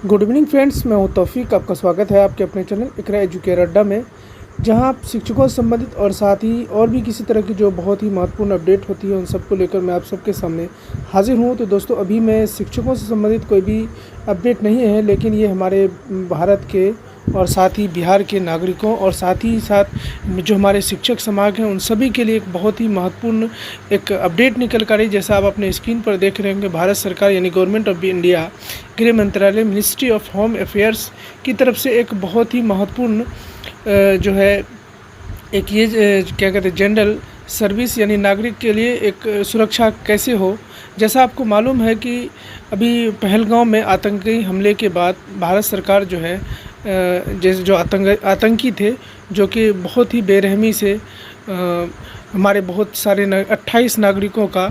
Good evening friends, मैं हूं तौफीक। आपका स्वागत है आपके अपने चैनल इकरा एजुकेयर अड्डा में, जहां आप शिक्षकों से संबंधित और साथ ही और भी किसी तरह की जो बहुत ही महत्वपूर्ण अपडेट होती है उन सबको लेकर मैं आप सबके सामने हाजिर हूं। तो दोस्तों, अभी मैं शिक्षकों से संबंधित कोई भी अपडेट नहीं है, लेकिन ये हमारे भारत के और साथ ही बिहार के नागरिकों और साथ ही साथ जो हमारे शिक्षक समाज हैं उन सभी के लिए एक बहुत ही महत्वपूर्ण एक अपडेट निकल कर आई। जैसा आप अपने स्क्रीन पर देख रहे होंगे, भारत सरकार यानी गवर्नमेंट ऑफ इंडिया, गृह मंत्रालय, मिनिस्ट्री ऑफ होम अफेयर्स की तरफ से एक बहुत ही महत्वपूर्ण जो है एक ये क्या कहते हैं जनरल सर्विस यानी नागरिक के लिए एक सुरक्षा कैसे हो। जैसा आपको मालूम है कि अभी पहलगांव में आतंकी हमले के बाद भारत सरकार जो है जैसे जो आतंकी थे जो कि बहुत ही बेरहमी से हमारे बहुत सारे 28 नागरिकों का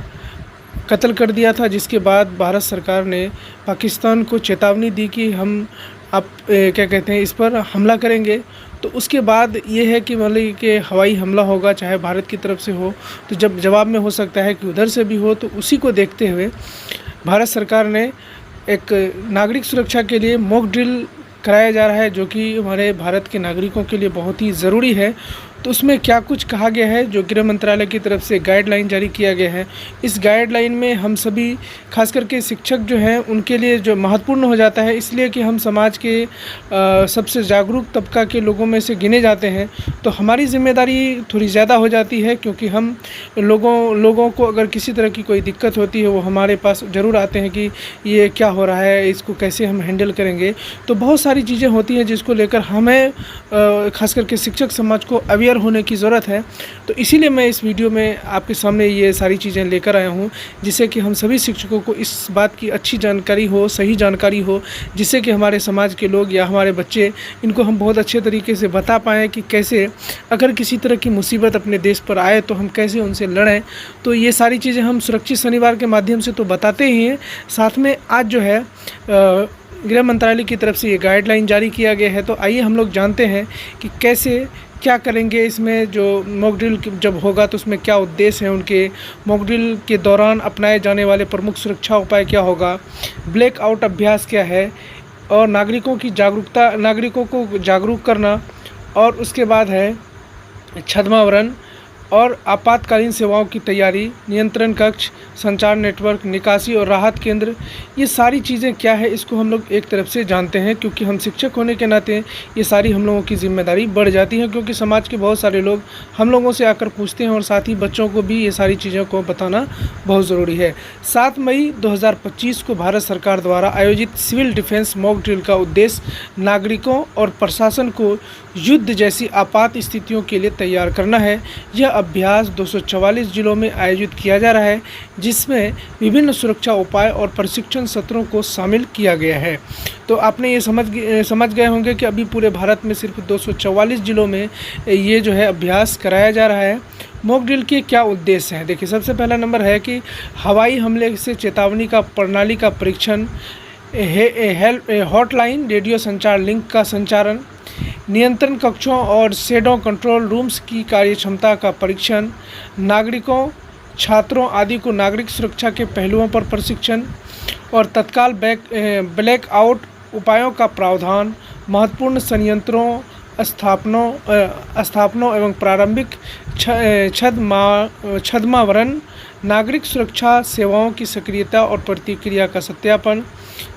कत्ल कर दिया था, जिसके बाद भारत सरकार ने पाकिस्तान को चेतावनी दी कि हम क्या कहते हैं इस पर हमला करेंगे। तो उसके बाद ये है कि मतलब कि हवाई हमला होगा, चाहे भारत की तरफ से हो, तो जब जवाब में हो सकता है कि उधर से भी हो। तो उसी को देखते हुए भारत सरकार ने एक नागरिक सुरक्षा के लिए मॉक ड्रिल कराया जा रहा है, जो कि हमारे भारत के नागरिकों के लिए बहुत ही ज़रूरी है। तो उसमें क्या कुछ कहा गया है, जो गृह मंत्रालय की तरफ से गाइडलाइन जारी किया गया है, इस गाइडलाइन में हम सभी खास करके शिक्षक जो हैं उनके लिए जो महत्वपूर्ण हो जाता है, इसलिए कि हम समाज के सबसे जागरूक तबका के लोगों में से गिने जाते हैं। तो हमारी जिम्मेदारी थोड़ी ज़्यादा हो जाती है, क्योंकि हम लोगों को अगर किसी तरह की कोई दिक्कत होती है वो हमारे पास ज़रूर आते हैं कि ये क्या हो रहा है, इसको कैसे हम हैंडल करेंगे। तो बहुत सारी चीज़ें होती हैं जिसको लेकर हमें खास करके शिक्षक समाज को अवेयर होने की ज़रूरत है। तो इसीलिए मैं इस वीडियो में आपके सामने ये सारी चीज़ें लेकर आया हूँ, जिससे कि हम सभी शिक्षकों को इस बात की अच्छी जानकारी हो, सही जानकारी हो, जिससे कि हमारे समाज के लोग या हमारे बच्चे इनको हम बहुत अच्छे तरीके से बता पाएँ कि कैसे अगर किसी तरह की मुसीबत अपने देश पर आए तो हम कैसे उनसे लड़ें। तो ये सारी चीज़ें हम सुरक्षित शनिवार के माध्यम से तो बताते ही हैं, साथ में आज जो है गृह मंत्रालय की तरफ से ये गाइडलाइन जारी किया गया है। तो आइए हम लोग जानते हैं कि कैसे क्या करेंगे इसमें। जो मॉक ड्रिल जब होगा तो उसमें क्या उद्देश्य हैं उनके, मॉक ड्रिल के दौरान अपनाए जाने वाले प्रमुख सुरक्षा उपाय क्या होगा, ब्लैकआउट अभ्यास क्या है, और नागरिकों को जागरूक करना, और उसके बाद है छद्मावरण और आपातकालीन सेवाओं की तैयारी, नियंत्रण कक्ष, संचार नेटवर्क, निकासी और राहत केंद्र। ये सारी चीज़ें क्या है इसको हम लोग एक तरफ से जानते हैं, क्योंकि हम शिक्षक होने के नाते ये सारी हम लोगों की जिम्मेदारी बढ़ जाती है, क्योंकि समाज के बहुत सारे लोग हम लोगों से आकर पूछते हैं और साथ ही बच्चों को भी ये सारी चीज़ों को बताना बहुत ज़रूरी है। 7 मई 2025 को भारत सरकार द्वारा आयोजित सिविल डिफेंस मॉक ड्रिल का उद्देश्य नागरिकों और प्रशासन को युद्ध जैसी आपात स्थितियों के लिए तैयार करना है। यह अभ्यास 244 जिलों में आयोजित किया जा रहा है, जिसमें विभिन्न सुरक्षा उपाय और प्रशिक्षण सत्रों को शामिल किया गया है। तो आपने ये समझ गए होंगे कि अभी पूरे भारत में सिर्फ 244 जिलों में ये जो है अभ्यास कराया जा रहा है। मॉक ड्रिल के क्या उद्देश्य हैं, देखिए। सबसे पहला नंबर है कि हवाई हमले से चेतावनी का प्रणाली का परीक्षण, हॉटलाइन रेडियो संचार लिंक का संचालन, नियंत्रण कक्षों और शेडो कंट्रोल रूम्स की कार्यक्षमता का परीक्षण, नागरिकों, छात्रों आदि को नागरिक सुरक्षा के पहलुओं पर प्रशिक्षण, और तत्काल ब्लैकआउट उपायों का प्रावधान, महत्वपूर्ण संयंत्रों स्थापनों एवं प्रारंभिक छद्मावरण, नागरिक सुरक्षा सेवाओं की सक्रियता और प्रतिक्रिया का सत्यापन,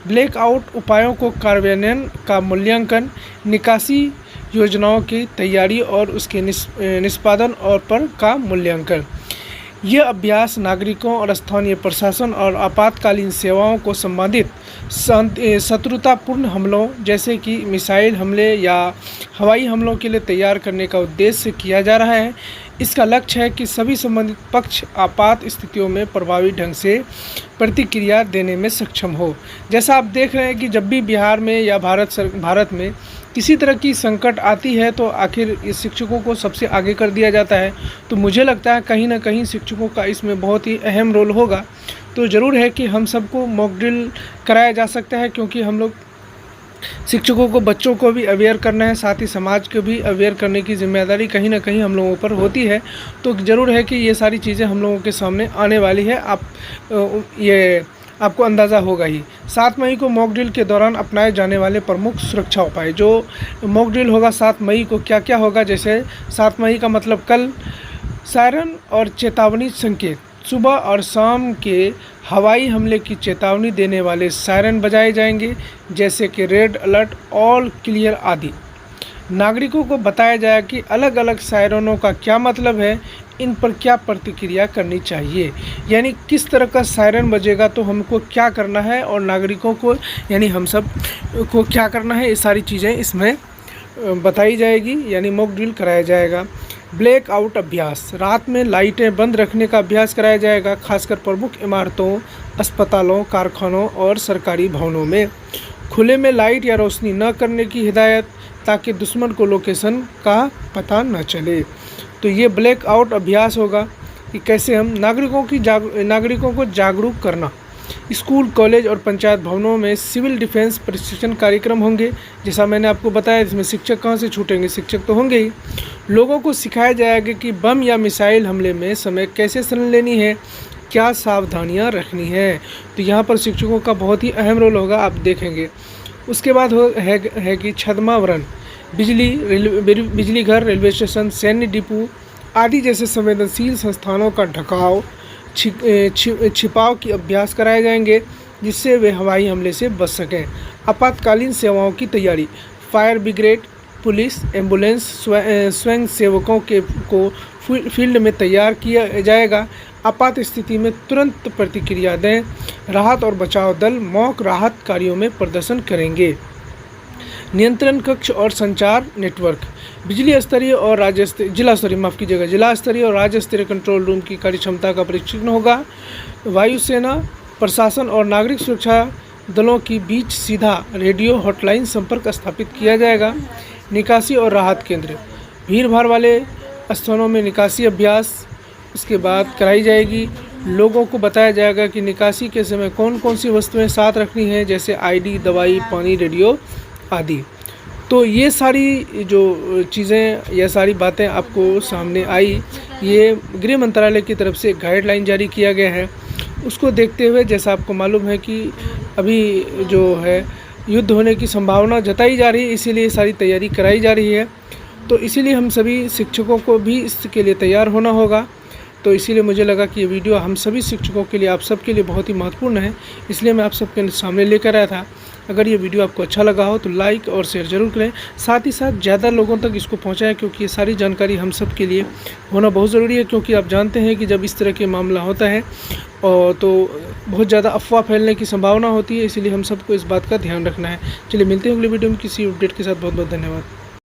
ब्लैकआउट उपायों को कार्यान्वयन का मूल्यांकन, निकासी योजनाओं की तैयारी और उसके निष्पादन और पर का मूल्यांकन। यह अभ्यास नागरिकों और स्थानीय प्रशासन और आपातकालीन सेवाओं को संबंधित शत्रुतापूर्ण हमलों जैसे कि मिसाइल हमले या हवाई हमलों के लिए तैयार करने का उद्देश्य से किया जा रहा है। इसका लक्ष्य है कि सभी संबंधित पक्ष आपात स्थितियों में प्रभावी ढंग से प्रतिक्रिया देने में सक्षम हो। जैसा आप देख रहे हैं कि जब भी बिहार में या भारत में किसी तरह की संकट आती है तो आखिर इस शिक्षकों को सबसे आगे कर दिया जाता है। तो मुझे लगता है कहीं ना कहीं शिक्षकों का इसमें बहुत ही अहम रोल होगा। तो ज़रूर है कि हम सबको मॉक ड्रिल कराया जा सकता है, क्योंकि हम लोग शिक्षकों को, बच्चों को भी अवेयर करना है, साथ ही समाज को भी अवेयर करने की जिम्मेदारी कहीं ना कहीं हम लोगों पर होती है। तो ज़रूर है कि ये सारी चीज़ें हम लोगों के सामने आने वाली है। आप ये आपको अंदाज़ा होगा ही। 7 मई को मॉक ड्रिल के दौरान अपनाए जाने वाले प्रमुख सुरक्षा उपाय। जो मॉक ड्रिल होगा 7 मई को, क्या क्या होगा, जैसे 7 मई का मतलब कल सायरन और चेतावनी संकेत, सुबह और शाम के हवाई हमले की चेतावनी देने वाले सायरन बजाए जाएंगे, जैसे कि रेड अलर्ट, ऑल क्लियर आदि। नागरिकों को बताया जाए कि अलग अलग सायरनों का क्या मतलब है, इन पर क्या प्रतिक्रिया करनी चाहिए, यानी किस तरह का सायरन बजेगा तो हमको क्या करना है और नागरिकों को यानी हम सब को क्या करना है, ये सारी चीज़ें इसमें बताई जाएगी, यानी मॉक ड्रिल कराया जाएगा। ब्लैक आउट अभ्यास, रात में लाइटें बंद रखने का अभ्यास कराया जाएगा, खासकर प्रमुख इमारतों, अस्पतालों, कारखानों और सरकारी भवनों में। खुले में लाइट या रोशनी न करने की हिदायत, ताकि दुश्मन को लोकेशन का पता न चले। तो ये ब्लैक आउट अभ्यास होगा कि कैसे हम नागरिकों को जागरूक करना। स्कूल, कॉलेज और पंचायत भवनों में सिविल डिफेंस प्रशिक्षण कार्यक्रम होंगे, जैसा मैंने आपको बताया। इसमें शिक्षक कहाँ से छूटेंगे, शिक्षक तो होंगे ही। लोगों को सिखाया जाएगा कि बम या मिसाइल हमले में समय कैसे शरण लेनी है, क्या सावधानियां रखनी है। तो यहाँ पर शिक्षकों का बहुत ही अहम रोल होगा, आप देखेंगे। उसके बाद है कि छद्मावरण, बिजली घर, रेलवे स्टेशन, सैन्य डिपो आदि जैसे संवेदनशील संस्थानों का ढकाव, छिपाव की अभ्यास कराए जाएंगे, जिससे वे हवाई हमले से बच सकें। आपातकालीन सेवाओं की तैयारी, फायर ब्रिगेड, पुलिस, एम्बुलेंस, स्वयं सेवकों को फील्ड में तैयार किया जाएगा। आपात स्थिति में तुरंत प्रतिक्रिया दें। राहत और बचाव दल मॉक राहत कार्यों में प्रदर्शन करेंगे। नियंत्रण कक्ष और संचार नेटवर्क, जिला स्तरीय और राज्य स्तरीय कंट्रोल रूम की कार्यक्षमता का परीक्षण होगा। वायुसेना, प्रशासन और नागरिक सुरक्षा दलों के बीच सीधा रेडियो हॉटलाइन संपर्क स्थापित किया जाएगा। निकासी और राहत केंद्र, भीड़ भाड़ वाले स्थानों में निकासी अभ्यास उसके बाद कराई जाएगी। लोगों को बताया जाएगा कि निकासी के समय कौन कौन सी वस्तुएं साथ रखनी है, जैसे आईडी, दवाई, पानी, रेडियो आदि। तो ये सारी जो चीज़ें या सारी बातें आपको सामने आई, ये गृह मंत्रालय की तरफ से गाइडलाइन जारी किया गया है। उसको देखते हुए जैसा आपको मालूम है कि अभी जो है युद्ध होने की संभावना जताई जा रही है, इसीलिए सारी तैयारी कराई जा रही है। तो इसीलिए हम सभी शिक्षकों को भी इसके लिए तैयार होना होगा। तो इसीलिए मुझे लगा कि ये वीडियो हम सभी शिक्षकों के लिए, आप सबके लिए बहुत ही महत्वपूर्ण है, इसलिए मैं आप सबके सामने लेकर आया था। अगर ये वीडियो आपको अच्छा लगा हो तो लाइक और शेयर ज़रूर करें, साथ ही साथ ज़्यादा लोगों तक इसको पहुंचाएं, क्योंकि ये सारी जानकारी हम सब के लिए होना बहुत ज़रूरी है। क्योंकि आप जानते हैं कि जब इस तरह के मामला होता है और तो बहुत ज़्यादा अफवाह फैलने की संभावना होती है, इसीलिए हम सबको इस बात का ध्यान रखना है। चलिए मिलते हैं अगले वीडियो में किसी अपडेट के साथ। बहुत बहुत धन्यवाद।